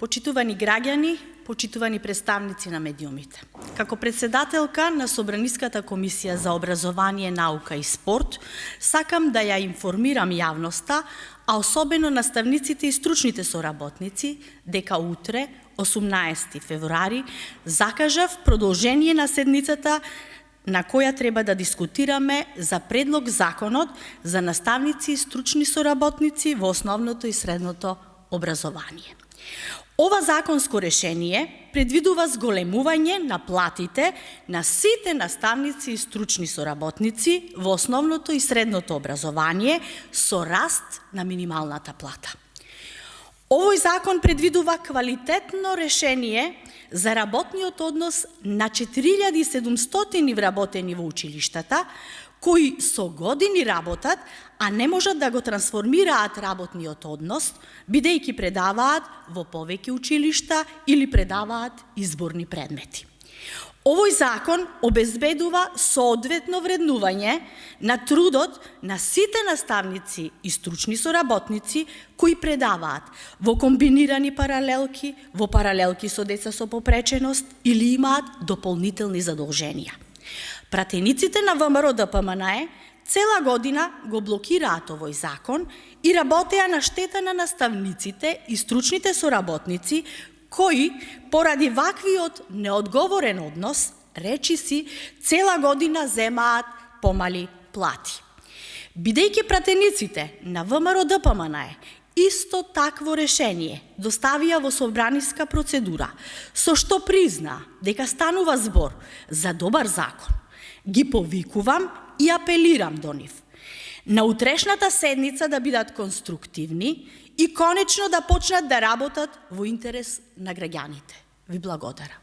Почитувани граѓани, почитувани представници на медиумите. Како председателка на Собраниската комисија за образование, наука и спорт, сакам да ја информирам јавноста, а особено наставниците и стручните соработници, дека утре, 18 февруари, закажав продолжение на седницата на која треба да дискутираме за предлог законот за наставници и стручни соработници во основното и средното образование. Ова законско решение предвидува зголемување на платите на сите наставници и стручни соработници во основното и средното образование со раст на минималната плата. Овој закон предвидува квалитетно решение за работниот однос на 4700 вработени во училиштата, кои со години работат, а не можат да го трансформираат работниот однос, бидејќи предаваат во повеќе училишта или предаваат изборни предмети. Овој закон обезбедува соодветно вреднување на трудот на сите наставници и стручни соработници кои предаваат во комбинирани паралелки, во паралелки со деца со попреченост или имаат дополнителни задолженија. Пратениците на ВМРО ДПМНЕ цела година го блокираат овој закон и работеа на штета на наставниците и стручните соработници кои, поради ваквиот неодговорен однос, речиси, цела година земаат помали плати. Бидејќи пратениците на ВМРО ДПМНЕ исто такво решение доставија во собраниска процедура, со што призна дека станува збор за добар закон, ги повикувам и апелирам до нив на утрешната седница да бидат конструктивни и конечно да почнат да работат во интерес на граѓаните. Ви благодарам.